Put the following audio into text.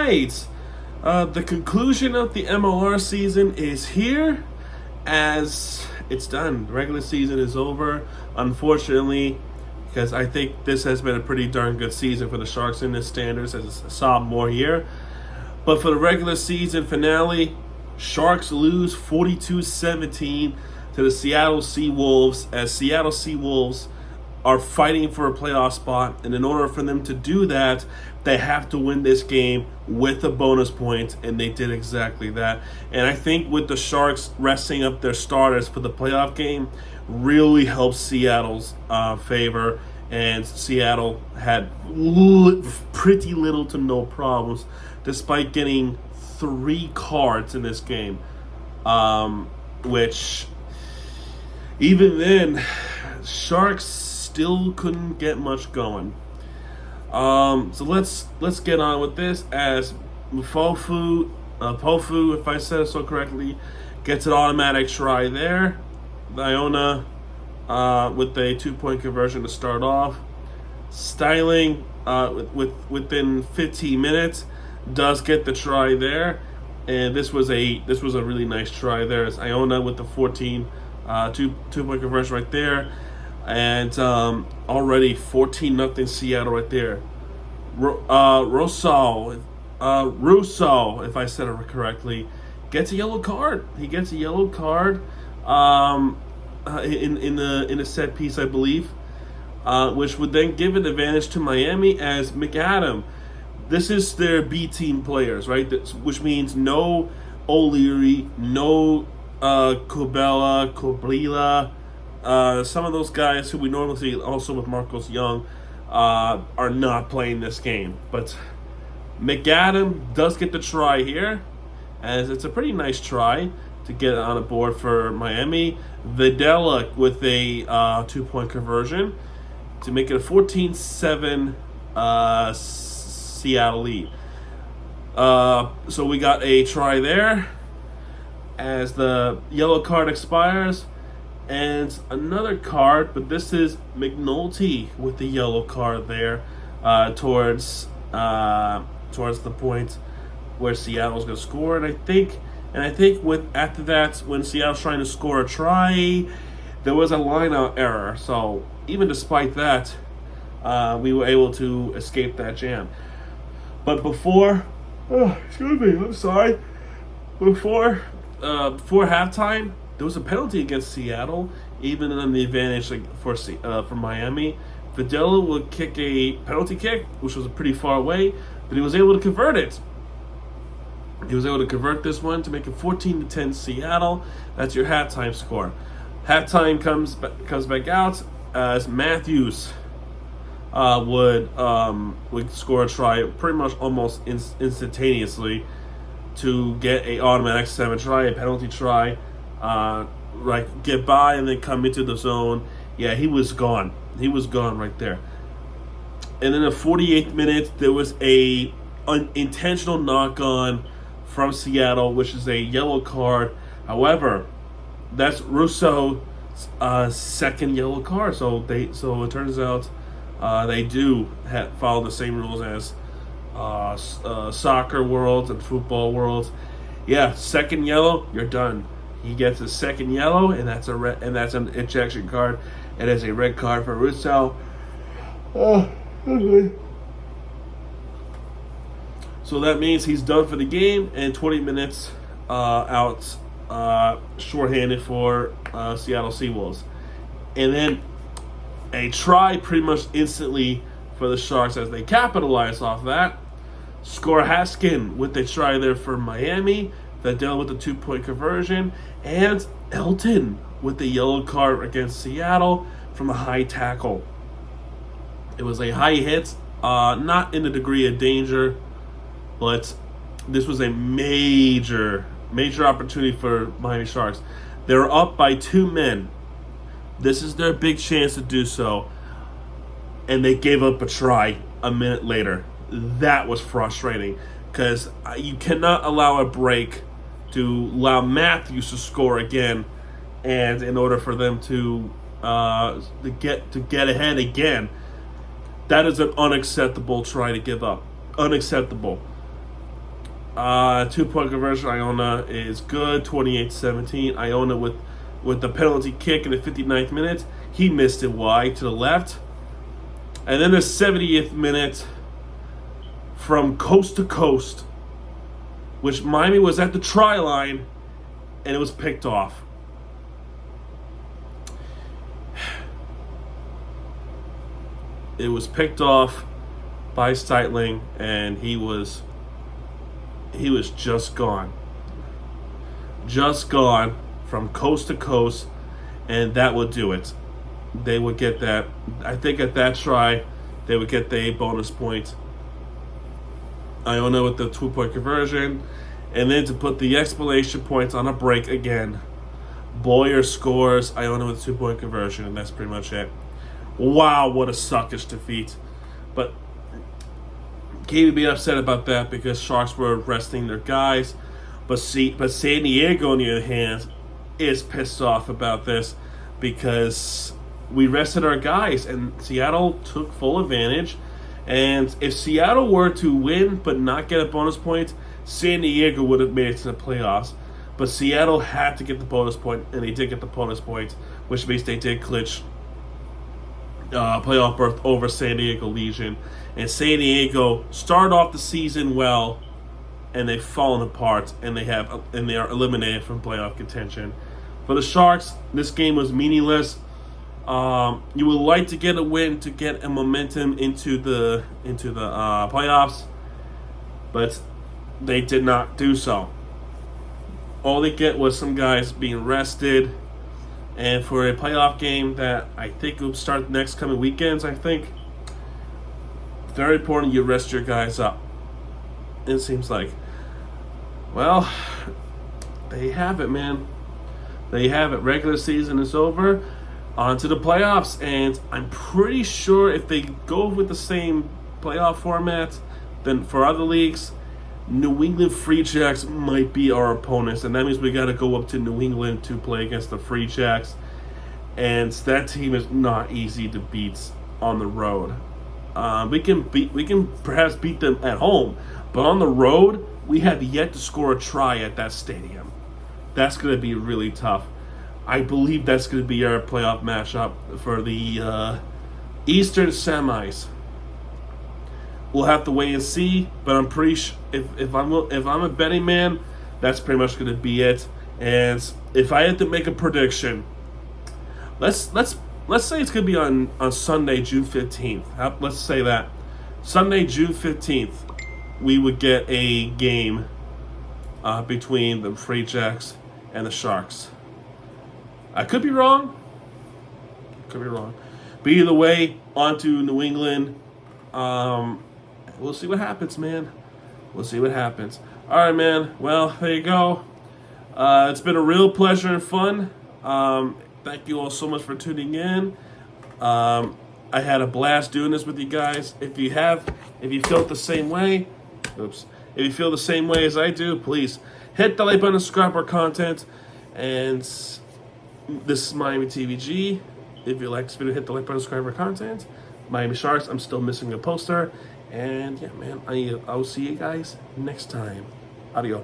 right. The conclusion of the MLR season is here, as it's done. The regular season is over, unfortunately, because I think this has been a pretty darn good season for the Sharks in this standards as a sophomore year. But for the regular season finale, Sharks lose 42-17 to the Seattle Seawolves, as Seattle Seawolves are fighting for a playoff spot, and in order for them to do that, they have to win this game with a bonus point, and they did exactly that. And I think with the Sharks resting up their starters for the playoff game really helps Seattle's favor, and Seattle had pretty little to no problems despite getting 3 cards in this game, which even then, Sharks still couldn't get much going. So let's get on with this, as Pofu, if I said it so correctly, gets an automatic try there. Iona with a 2-point conversion to start off. Styling within 15 minutes does get the try there, and this was a really nice try there. It's Iona with the 2-point conversion right there. And already 14-0 Seattle right there. Russo, if I said it correctly, gets a yellow card. He gets a yellow card in a set piece, I believe, which would then give an advantage to Miami, as McAdam. This is their B team players, right? Which means no O'Leary, no Koblila. Some of those guys who we normally see, also with Marcos Young, are not playing this game. But McAdam does get the try here, as it's a pretty nice try to get on the board for Miami. Videla with a 2-point conversion to make it a 14-7 Seattle lead. So we got a try there as the yellow card expires. And another card, but this is McNulty with the yellow card there towards the point where Seattle's going to score. And I think after that, when Seattle's trying to score a try, there was a line-out error. So even despite that, we were able to escape that jam. But before halftime, there was a penalty against Seattle, even on the advantage for Miami. Videla would kick a penalty kick, which was pretty far away, but he was able to convert it. He was able to convert this one to make it 14-10 Seattle. That's your halftime score. Halftime comes back out as Matthews would score a try pretty much almost instantaneously to get a automatic 7 try, a penalty try. Get by and then come into the zone. Yeah, he was gone. He was gone right there. And in the 48th minute, there was a unintentional knock-on from Seattle, which is a yellow card. However, that's Russo's second yellow card. So it turns out they do follow the same rules as soccer worlds and football worlds. Yeah, second yellow, you're done. He gets a second yellow, and that's an ejection card. It is a red card for Russo. So that means he's done for the game, and 20 minutes out, shorthanded for Seattle Seawolves. And then a try pretty much instantly for the Sharks as they capitalize off that. Score Haskin with a try there for Miami. Videla with the 2-point conversion, and Elton with the yellow card against Seattle from a high tackle. It was a high hit, not in the degree of danger, but this was a major opportunity for Miami Sharks. They were up by 2 men. This is their big chance to do so, and they gave up a try a minute later. That was frustrating, because you cannot allow a break to allow Matthews to score again, and in order for them to get ahead again, that is an unacceptable try to give up. Unacceptable. 2-point conversion. Iona is good, 28-17. Iona with the penalty kick in the 59th minute. He missed it wide to the left. And then the 70th minute from coast to coast, which Miami was at the try line, and it was picked off. It was picked off by Steitling, and he was just gone. Just gone from coast to coast, and that would do it. They would get that. I think at that try, they would get the bonus point. Iona with the 2-point conversion, and then to put the explanation points on a break again. Boyer scores, Iona with a 2-point conversion, and that's pretty much it. Wow, what a suckish defeat. But can't even be upset about that because Sharks were resting their guys. But San Diego, on the other hand, is pissed off about this because we rested our guys, and Seattle took full advantage. And if Seattle were to win but not get a bonus point, San Diego would have made it to the playoffs. But Seattle had to get the bonus point, and they did get the bonus point, which means they did clinch playoff berth over San Diego Legion. And San Diego started off the season well, and they've fallen apart, and they are eliminated from playoff contention. For the Sharks, this game was meaningless. You would like to get a win to get a momentum into the playoffs, but they did not do so. All they get was some guys being rested, and for a playoff game that I think will start next coming weekends, I think very important you rest your guys up. It seems like, well, there you have it, man. There you have it. Regular season is over. On to the playoffs, and I'm pretty sure if they go with the same playoff format than for other leagues, New England Free Jacks might be our opponents, and that means we got to go up to New England to play against the Free Jacks, and that team is not easy to beat on the road. We can perhaps beat them at home, but on the road, we have yet to score a try at that stadium. That's going to be really tough. I believe that's going to be our playoff matchup for the Eastern semis. We'll have to wait and see, but I'm pretty sure if I'm a betting man, that's pretty much going to be it. And if I had to make a prediction, let's say it's going to be on Sunday, June 15th. Let's say that Sunday, June 15th, we would get a game between the Free Jacks and the Sharks. I could be wrong. But either way, on to New England. We'll see what happens, man. We'll see what happens. All right, man. Well, there you go. It's been a real pleasure and fun. Thank you all so much for tuning in. I had a blast doing this with you guys. If you felt the same way, if you feel the same way as I do, please hit the like button, subscribe our content, and this is Miami TVG. If you like this video, hit the like button, subscribe our content. Miami Sharks, I'm still missing a poster. And yeah, man, I will see you guys next time. Adios.